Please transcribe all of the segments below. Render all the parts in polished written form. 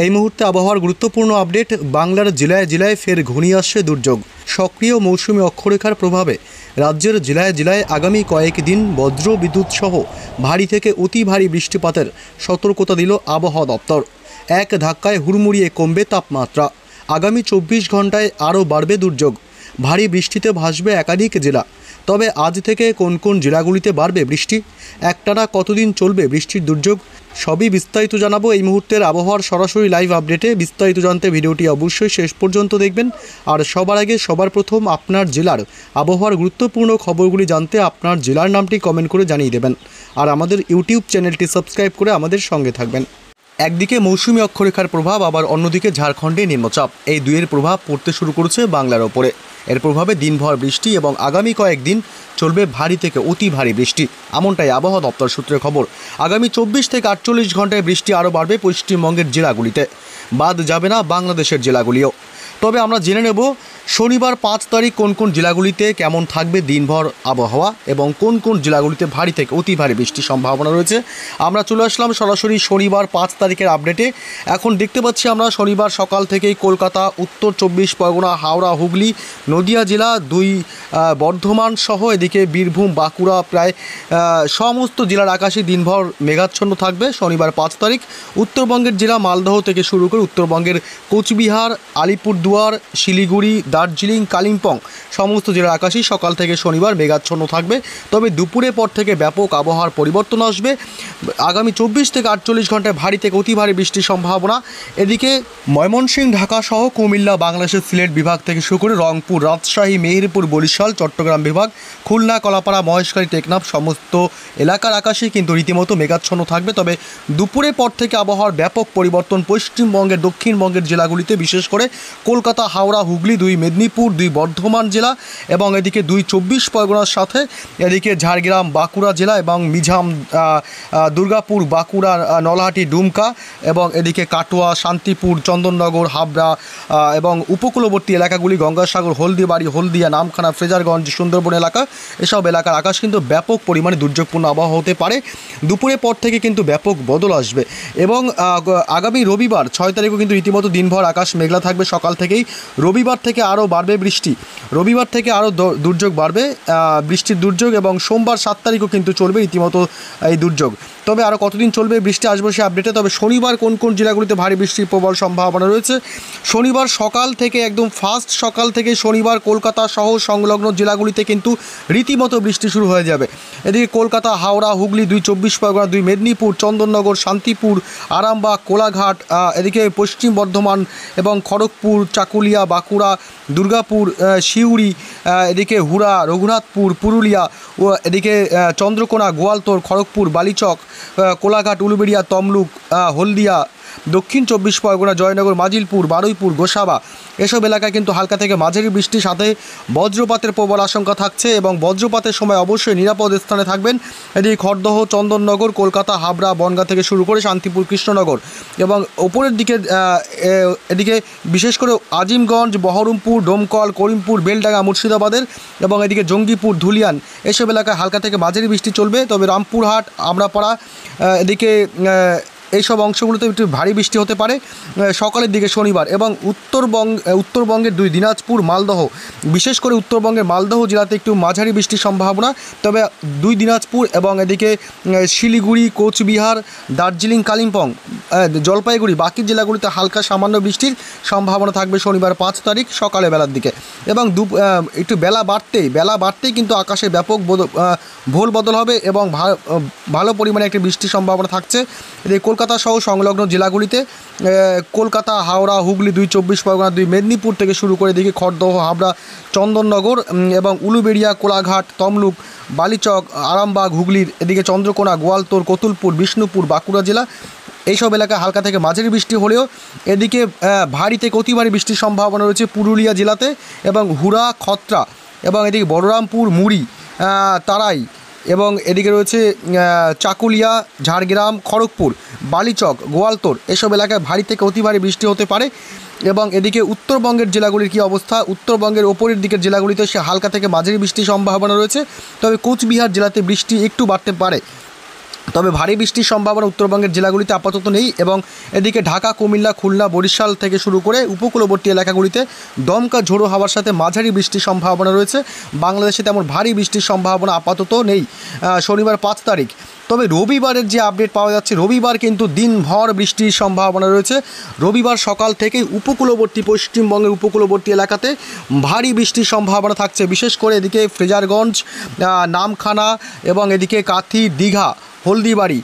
এই মুহূর্তে আবহাওয়ার গুরুত্বপূর্ণ আপডেট। বাংলার জেলায় জেলায় ফের ঘনিয়ে আসছে দুর্যোগ। সক্রিয় মৌসুমি অক্ষরেখার প্রভাবে রাজ্যের জেলায় জেলায় আগামী কয়েকদিন বজ্র বিদ্যুৎ সহ ভারী থেকে অতি ভারী বৃষ্টিপাতের সতর্কতা দিল আবহাওয়া দপ্তর। এক ধাক্কায় হুড়মুড়িয়ে কমবে তাপমাত্রা। আগামী 24 ঘন্টায় আরও বাড়বে দুর্যোগ। ভারী বৃষ্টিতে ভাসবে একাধিক জেলা। তবে আজ থেকে কোন কোন জেলাগুলিতে বাড়বে বৃষ্টি, একটানা কতদিন চলবে বৃষ্টির দুর্যোগ, সবই বিস্তারিত জানাবো এই মুহূর্তের আবহাওয়ার সরাসরি লাইভ আপডেটে। বিস্তারিত জানতে ভিডিওটি অবশ্যই শেষ পর্যন্ত দেখবেন। আর সবার আগে সবার প্রথম আপনার জেলার আবহাওয়ার গুরুত্বপূর্ণ খবরগুলি জানতে আপনার জেলার নামটি কমেন্ট করে জানিয়ে দেবেন। আর আমাদের ইউটিউব চ্যানেলটি সাবস্ক্রাইব করে আমাদের সঙ্গে থাকবেন। একদিকে মৌসুমি অক্ষরেখার প্রভাব, আবার অন্যদিকে ঝাড়খণ্ডে নিম্নচাপ, এই দুইয়ের প্রভাব পড়তে শুরু করেছে বাংলার ওপরে। এর প্রভাবে দিনভর বৃষ্টি এবং আগামী কয়েকদিন চলবে ভারী থেকে অতি ভারী বৃষ্টি, এমনটাই আবহাওয়া দপ্তর সূত্রে খবর। আগামী 24 থেকে 48 ঘন্টায় বৃষ্টি আরও বাড়বে পশ্চিমবঙ্গের জেলাগুলিতে, বাদ যাবে না বাংলাদেশের জেলাগুলিও। তবে আমরা জেনে নেব শনিবার 5 তারিখ কোন কোন জেলাগুলিতে কেমন থাকবে দিনভর আবহাওয়া এবং কোন কোন জেলাগুলিতে ভারী থেকে অতি ভারী বৃষ্টির সম্ভাবনা রয়েছে। আমরা চলে আসলাম সরাসরি শনিবার 5 তারিখের আপডেটে। এখন দেখতে পাচ্ছি আমরা শনিবার সকাল থেকেই কলকাতা, উত্তর 24 পরগনা, হাওড়া, হুগলি, নদিয়া জেলা, 2 বর্ধমান সহ এদিকে বীরভূম, বাঁকুড়া, প্রায় সমস্ত জেলার আকাশে দিনভর মেঘাচ্ছন্ন থাকবে শনিবার 5 তারিখ। উত্তরবঙ্গের জেলা মালদহ থেকে শুরু করে উত্তরবঙ্গের কোচবিহার, আলিপুরদুয়ার, শিলিগুড়ি, দার্জিলিং, কালিম্পং সমস্ত জেলার আকাশই সকাল থেকে শনিবার মেঘাচ্ছন্ন থাকবে। তবে দুপুরের পর থেকে ব্যাপক আবহাওয়ার পরিবর্তন আসবে। আগামী 24 থেকে 48 ঘন্টায় ভারী থেকে অতি ভারী বৃষ্টির সম্ভাবনা। এদিকে ময়মনসিংহ, ঢাকা সহ কুমিল্লা, বাংলাদেশের সিলেট বিভাগ থেকে শুরু করে রংপুর, রাজশাহী, মেহেরপুর, বরিশাল, চট্টগ্রাম বিভাগ, খুলনা, কলাপাড়া, মহেশখালী, টেকনাফ সমস্ত এলাকার আকাশেই কিন্তু রীতিমতো মেঘাচ্ছন্ন থাকবে। তবে দুপুরের পর থেকে আবহাওয়ার ব্যাপক পরিবর্তন পশ্চিমবঙ্গের দক্ষিণবঙ্গের জেলাগুলিতে, বিশেষ করে কলকাতা, হাওড়া, হুগলি, 2 মেদিনীপুর, 2 বর্ধমান জেলা এবং এদিকে 2 24 পরগনার সাথে এদিকে ঝাড়গ্রাম, বাঁকুড়া জেলা এবং মিঝাম, দুর্গাপুর, বাঁকুড়া, নলহাটি, ডুমকা এবং এদিকে কাটোয়া, শান্তিপুর, চন্দননগর, হাবড়া এবং উপকূলবর্তী এলাকাগুলি গঙ্গাসাগর, হলদিবাড়ি, হলদিয়া, নামখানা, ফ্রেজারগঞ্জ, সুন্দরবন এলাকা, এসব এলাকার আকাশ কিন্তু ব্যাপক পরিমাণে দুর্যোগপূর্ণ আবহাওয়া হতে পারে। দুপুরের পর থেকে কিন্তু ব্যাপক বদল আসবে এবং আগামী রবিবার 6 তারিখও কিন্তু রীতিমতো দিনভর আকাশ মেঘলা থাকবে সকাল থেকেই। রবিবার থেকে আরও বাড়বে বৃষ্টি, রবিবার থেকে আরও দুর্যোগ বাড়বে, বৃষ্টির দুর্যোগ, এবং সোমবার 7 তারিখও কিন্তু চলবে রীতিমতো এই দুর্যোগ। তবে আরও কতদিন চলবে বৃষ্টি আসবে সে আপডেটে। তবে শনিবার কোন কোন জেলাগুলিতে ভারী বৃষ্টির প্রবল সম্ভাবনা রয়েছে। শনিবার সকাল থেকে একদম ফার্স্ট সকাল থেকে শনিবার কলকাতা সহ সংলগ্ন জেলাগুলিতে কিন্তু রীতিমতো বৃষ্টি শুরু হয়ে যাবে। এদিকে কলকাতা, হাওড়া, হুগলি, 2 24 পরগনা, 2 মেদিনীপুর, চন্দননগর, শান্তিপুর, আরামবাগ, কোলাঘাট, এদিকে পশ্চিম বর্ধমান এবং খড়গপুর, চাকুলিয়া, বাঁকুড়া, দুর্গাপুর, সিউড়ি, এদিকে হুড়া, রঘুনাথপুর, পুরুলিয়া ও এদিকে চন্দ্রকোনা, গোয়ালতোড়, খড়গপুর, বালিচক, কোলাঘাট, উলুবেড়িয়া, তমলুক, হলদিয়া, দক্ষিণ 24 পরগনা, জয়নগর, মাজিলপুর, বারুইপুর, গোসাবা এসব এলাকায় কিন্তু হালকা থেকে মাঝারি বৃষ্টির সাথে বজ্রপাতের প্রবল আশঙ্কা থাকছে এবং বজ্রপাতের সময় অবশ্যই নিরাপদ স্থানে থাকবেন। এদিকে খড়দহ, চন্দননগর, কলকাতা, হাবড়া, বনগাঁ থেকে শুরু করে শান্তিপুর, কৃষ্ণনগর এবং ওপরের দিকে এদিকে বিশেষ করে আজিমগঞ্জ, বহরমপুর, ডোমকল, করিমপুর, বেলডাঙ্গা, মুর্শিদাবাদের এবং এদিকে জঙ্গিপুর, ধুলিয়ান এসব এলাকায় হালকা থেকে মাঝারি বৃষ্টি চলবে। তবে রামপুরহাট, আমরাপাড়া, এদিকে এইসব অংশগুলোতে একটু ভারী বৃষ্টি হতে পারে সকালের দিকে শনিবার। এবং উত্তরবঙ্গের 2 দিনাজপুর, মালদহ, বিশেষ করে উত্তরবঙ্গের মালদহ জেলাতে একটু মাঝারি বৃষ্টির সম্ভাবনা। তবে 2 দিনাজপুর এবং এদিকে শিলিগুড়ি, কোচবিহার, দার্জিলিং, কালিম্পং, জলপাইগুড়ি বাকি জেলাগুলিতে হালকা সামান্য বৃষ্টির সম্ভাবনা থাকবে শনিবার 5 তারিখ সকালে বেলার দিকে। এবং একটু বেলা বাড়তেই কিন্তু আকাশে ব্যাপক ভোল বদল হবে এবং ভালো পরিমাণে একটি বৃষ্টির সম্ভাবনা থাকছে। এদিকে কলকাতা সহ সংলগ্ন জেলাগুলিতে কলকাতা, হাওড়া, হুগলি, 2 24 পরগনা, 2 মেদিনীপুর থেকে শুরু করে এদিকে খড়দহ, হাবড়া, চন্দননগর এবং উলুবেড়িয়া, কোলাঘাট, তমলুক, বালিচক, আরামবাগ, হুগলির এদিকে চন্দ্রকোনা, গোয়ালতোড়, কতুলপুর, বিষ্ণুপুর, বাঁকুড়া জেলা এইসব এলাকায় হালকা থেকে মাঝারি বৃষ্টি হলেও এদিকে ভারী থেকে অতি ভারী বৃষ্টির সম্ভাবনা রয়েছে পুরুলিয়া জেলাতে এবং হুড়া, খত্রা এবং এদিকে বলরামপুর, মুড়ি, তারাই এবং এদিকে রয়েছে চাকুলিয়া, ঝাড়গ্রাম, খড়গপুর, বালিচক, গোয়ালতোড় এসব এলাকায় ভারী থেকে অতি ভারী বৃষ্টি হতে পারে। এবং এদিকে উত্তরবঙ্গের জেলাগুলির কী অবস্থা, উত্তরবঙ্গের ওপরের দিকের জেলাগুলিতে সে হালকা থেকে মাঝারি বৃষ্টির সম্ভাবনা রয়েছে। তবে কোচবিহার জেলাতে বৃষ্টি একটু বাড়তে পারে। তবে ভারী বৃষ্টির সম্ভাবনা উত্তরবঙ্গের জেলাগুলিতে আপাতত নেই এবং এদিকে ঢাকা, কুমিল্লা, খুলনা, বরিশাল থেকে শুরু করে উপকূলবর্তী এলাকাগুলিতে দমকা ঝোড়ো হাওয়ার সাথে মাঝারি বৃষ্টির সম্ভাবনা রয়েছে। বাংলাদেশে তেমন ভারী বৃষ্টির সম্ভাবনা আপাতত নেই শনিবার 5 তারিখ। তবে রবিবারের যে আপডেট পাওয়া যাচ্ছে, রবিবার কিন্তু দিনভর বৃষ্টির সম্ভাবনা রয়েছে। রবিবার সকাল থেকেই উপকূলবর্তী পশ্চিমবঙ্গের উপকূলবর্তী এলাকাতে ভারী বৃষ্টির সম্ভাবনা থাকছে। বিশেষ করে এদিকে ফ্রেজারগঞ্জ, নামখানা এবং এদিকে কাথি, দীঘা, হলদিবাড়ি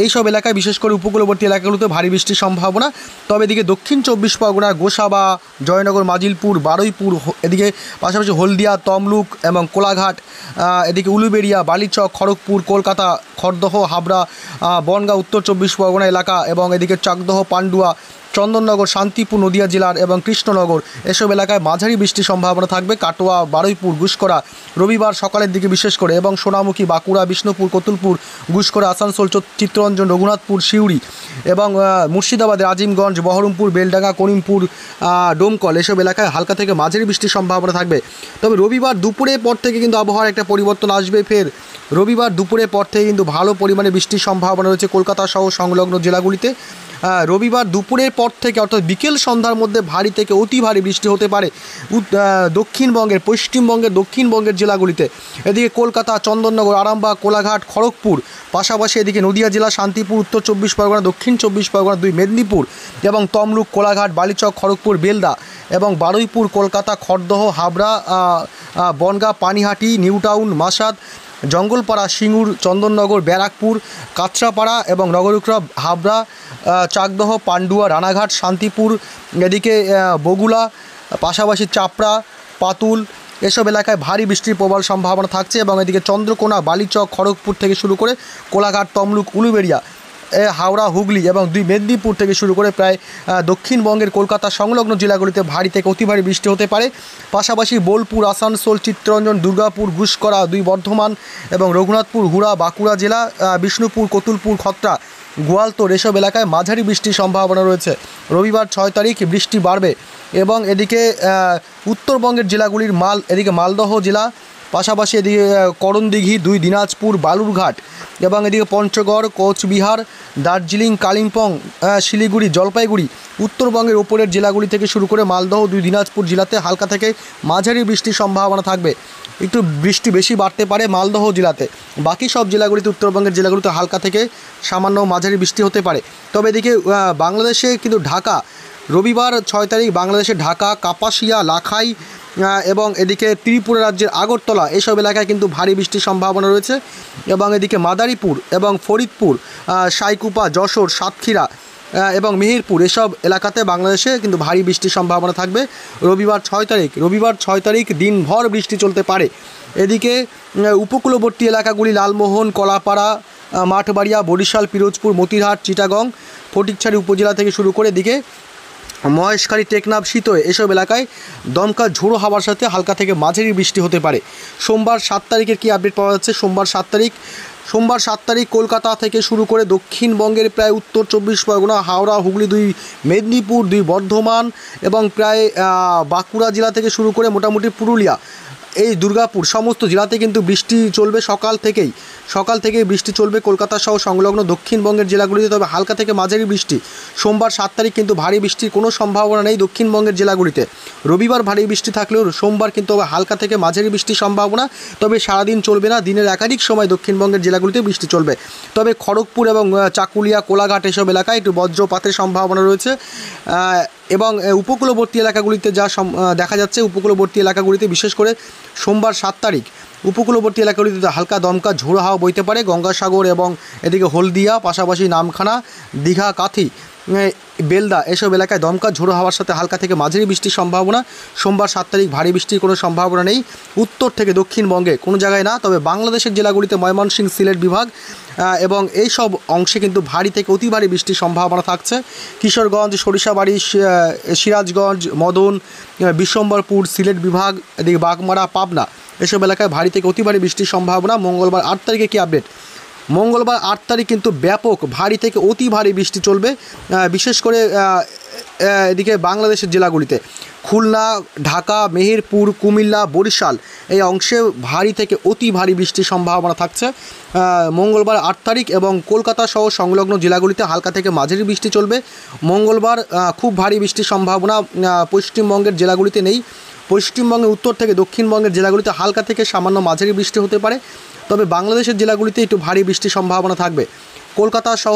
এইসব এলাকায় বিশেষ করে উপকূলবর্তী এলাকাগুলোতে ভারী বৃষ্টির সম্ভাবনা। তবে এদিকে দক্ষিণ 24 পরগনা, গোসাবা, জয়নগর, মাজিলপুর, বারুইপুর, এদিকে পাশাপাশি হলদিয়া, তমলুক এবং কোলাঘাট, এদিকে উলুবেড়িয়া, বালিচক, খড়গপুর, কলকাতা, খড়দহ, হাবড়া, বনগাঁ, উত্তর 24 পরগনা এলাকা এবং এদিকে চাকদহ, পান্ডুয়া, চন্দননগর, শান্তিপুর নদিয়া জেলার এবং কৃষ্ণনগর এসব এলাকায় মাঝারি বৃষ্টির সম্ভাবনা থাকবে। কাটোয়া, বারুইপুর, গুসকরা রবিবার সকালের দিকে বিশেষ করে এবং সোনামুখী, বাঁকুড়া, বিষ্ণুপুর, কতুলপুর, গুসকরা, আসানসোল, চিত্তরঞ্জন, রঘুনাথপুর, সিউড়ি এবং মুর্শিদাবাদের আজিমগঞ্জ, বহরমপুর, বেলডাঙ্গা, করিমপুর, ডোমকল এসব এলাকায় হালকা থেকে মাঝারি বৃষ্টির সম্ভাবনা থাকবে। তবে রবিবার দুপুরের পর থেকে কিন্তু আবহাওয়ার একটা পরিবর্তন আসবে। ফের রবিবার দুপুরের পর থেকে কিন্তু ভালো পরিমাণে বৃষ্টির সম্ভাবনা রয়েছে কলকাতা সহ সংলগ্ন জেলাগুলিতে। রবিবার দুপুরের পর থেকে অর্থাৎ বিকেল সন্ধ্যার মধ্যে ভারী থেকে অতি ভারী বৃষ্টি হতে পারে দক্ষিণবঙ্গের, পশ্চিমবঙ্গের দক্ষিণবঙ্গের জেলাগুলিতে। এদিকে কলকাতা, চন্দননগর, আরামবাগ, কোলাঘাট, খড়গপুর, পাশাপাশি এদিকে নদিয়া জেলা, শান্তিপুর, উত্তর 24 পরগনা, দক্ষিণ 24 পরগনা, 2 মেদিনীপুর এবং তমলুক, কোলাঘাট, বালিচক, খড়গপুর, বেলদা এবং বারুইপুর, কলকাতা, খড়দহ, হাবড়া, বনগাঁ, পানিহাটি, নিউটাউন, মাসাদ, জঙ্গলপাড়া, সিঙ্গুর, চন্দননগর, ব্যারাকপুর, কাঁচরাপাড়া এবং নগরুকরা, হাবড়া, চাকদহ, পান্ডুয়া, রানাঘাট, শান্তিপুর, এদিকে বগুলা, পাশাপাশি চাপড়া, পাতুল এসব এলাকায় ভারী বৃষ্টির প্রবল সম্ভাবনা থাকছে এবং এদিকে চন্দ্রকোনা, বালিচক, খড়গপুর থেকে শুরু করে কোলাঘাট, তমলুক, উলুবেড়িয়া, হাওড়া, হুগলি এবং 2 মেদিনীপুর থেকে শুরু করে প্রায় দক্ষিণবঙ্গের কলকাতা সংলগ্ন জেলাগুলিতে ভারী থেকে অতি ভারী বৃষ্টি হতে পারে। পাশাপাশি বোলপুর, আসানসোল, চিত্তরঞ্জন, দুর্গাপুর, গুসকরা, 2 বর্ধমান এবং রঘুনাথপুর, হুড়া, বাঁকুড়া জেলা, বিষ্ণুপুর, কতুলপুর, খত্রা, গোয়ালতোড় এসব এলাকায় মাঝারি বৃষ্টির সম্ভাবনা রয়েছে। রবিবার 6 তারিখ বৃষ্টি বাড়বে এবং এদিকে উত্তরবঙ্গের জেলাগুলির এদিকে মালদহ জেলা, পাশাপাশি এদিকে করণদিঘি, 2 দিনাজপুর, বালুরঘাট এবং এদিকে পঞ্চগড়, কোচবিহার, দার্জিলিং, কালিম্পং, শিলিগুড়ি, জলপাইগুড়ি উত্তরবঙ্গের ওপরের জেলাগুলি থেকে শুরু করে মালদহ, 2 দিনাজপুর জেলাতে হালকা থেকে মাঝারি বৃষ্টির সম্ভাবনা থাকবে। একটু বৃষ্টি বেশি বাড়তে পারে মালদহ জেলাতে। বাকি সব জেলাগুলিতে, উত্তরবঙ্গের জেলাগুলিতে হালকা থেকে সামান্য মাঝারি বৃষ্টি হতে পারে। তবে এদিকে বাংলাদেশে কিন্তু ঢাকা, রবিবার 6 তারিখ বাংলাদেশে ঢাকা, কাপাসিয়া, লাখাই এবং এদিকে ত্রিপুরা রাজ্যের আগরতলা এসব এলাকায় কিন্তু ভারী বৃষ্টির সম্ভাবনা রয়েছে এবং এদিকে মাদারীপুর এবং ফরিদপুর, সাইকুপা, যশোর, সাতক্ষীরা এবং মেহেরপুর এসব এলাকাতে বাংলাদেশে কিন্তু ভারী বৃষ্টির সম্ভাবনা থাকবে রবিবার 6 তারিখ। রবিবার 6 তারিখ দিনভর বৃষ্টি চলতে পারে। এদিকে উপকূলবর্তী এলাকাগুলি লালমোহন, কলাপাড়া, মাঠবাড়িয়া, বরিশাল, পিরোজপুর, মতিরহাট, চিটাগং, ফটিকছড়ি উপজেলা থেকে শুরু করে এদিকে মহেশখালী, টেকনাফ, শীতয় এসব এলাকায় দমকা ঝোড়ো হাওয়ার সাথে হালকা থেকে মাঝারি বৃষ্টি হতে পারে। সোমবার 7 তারিখের কী আপডেট পাওয়া যাচ্ছে? সোমবার 7 তারিখ কলকাতা থেকে শুরু করে দক্ষিণবঙ্গের প্রায় উত্তর 24 পরগনা, হাওড়া, হুগলি, 2 মেদিনীপুর, 2 বর্ধমান এবং প্রায় বাঁকুড়া জেলা থেকে শুরু করে মোটামুটি পুরুলিয়া, এই দুর্গাপুর সমস্ত জেলাতে কিন্তু বৃষ্টি চলবে সকাল থেকেই বৃষ্টি চলবে কলকাতা সহ সংলগ্ন দক্ষিণবঙ্গের জেলাগুলিতে। তবে হালকা থেকে মাঝারি বৃষ্টি। সোমবার 7 তারিখ কিন্তু ভারী বৃষ্টির কোনো সম্ভাবনা নেই দক্ষিণবঙ্গের জেলাগুলিতে। রবিবার ভারী বৃষ্টি থাকলেও সোমবার কিন্তু হালকা থেকে মাঝারি বৃষ্টির সম্ভাবনা। তবে সারাদিন চলবে না, দিনের একাধিক সময় দক্ষিণবঙ্গের জেলাগুলিতে বৃষ্টি চলবে। তবে খড়গপুর এবং চাকুলিয়া, কোলাঘাট এসব এলাকায় একটু বজ্রপাতের সম্ভাবনা রয়েছে এবং উপকূলবর্তী এলাকাগুলিতে যা দেখা যাচ্ছে, উপকূলবর্তী এলাকাগুলিতে বিশেষ করে সোমবার 7 তারিখ উপকূলবর্তী এলাকাগুলিতে হালকা দমকা ঝোড়ো হাওয়া বইতে পারে। গঙ্গাসাগর এবং এদিকে হলদিয়া, পাশাপাশি নামখানা, দীঘা, কাথি, বেলদা এসব এলাকায় দমকা ঝোড়ো হাওয়ার সাথে হালকা থেকে মাঝারি বৃষ্টির সম্ভাবনা। সোমবার 7 তারিখ ভারী বৃষ্টির কোনো সম্ভাবনা নেই উত্তর থেকে দক্ষিণবঙ্গে কোনো জায়গায় না। তবে বাংলাদেশের জেলাগুলিতে ময়মনসিংহ, সিলেট বিভাগ এবং এই সব অংশে কিন্তু ভারী থেকে অতি ভারী বৃষ্টির সম্ভাবনা থাকছে। কিশোরগঞ্জ, সরিষাবাড়ি, সিরাজগঞ্জ, মদন, বিশ্বম্বরপুর, সিলেট বিভাগ, এদিকে বাগমারা, পাবনা এসব এলাকায় ভারী থেকে অতি ভারী বৃষ্টির সম্ভাবনা। মঙ্গলবার 8 তারিখে কী আপডেট? মঙ্গলবার 8 তারিখ কিন্তু ব্যাপক ভারী থেকে অতি ভারী বৃষ্টি চলবে। বিশেষ করে এদিকে বাংলাদেশের জেলাগুলিতে খুলনা, ঢাকা, মেহেরপুর, কুমিল্লা, বরিশাল এই অংশে ভারী থেকে অতি ভারী বৃষ্টির সম্ভাবনা থাকছে মঙ্গলবার 8 তারিখ, এবং কলকাতা সহ সংলগ্ন জেলাগুলিতে হালকা থেকে মাঝারি বৃষ্টি চলবে। মঙ্গলবার খুব ভারী বৃষ্টির সম্ভাবনা পশ্চিমবঙ্গের জেলাগুলিতে নেই। পশ্চিমবঙ্গের উত্তর থেকে দক্ষিণবঙ্গের জেলাগুলিতে হালকা থেকে সামান্য মাঝারি বৃষ্টি হতে পারে, তবে বাংলাদেশের জেলাগুলিতে একটু ভারী বৃষ্টির সম্ভাবনা থাকবে। কলকাতা সহ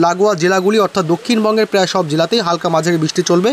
লাগোয়া জেলাগুলি অর্থাৎ দক্ষিণবঙ্গের প্রায় সব জেলাতেই হালকা মাঝারি বৃষ্টি চলবে।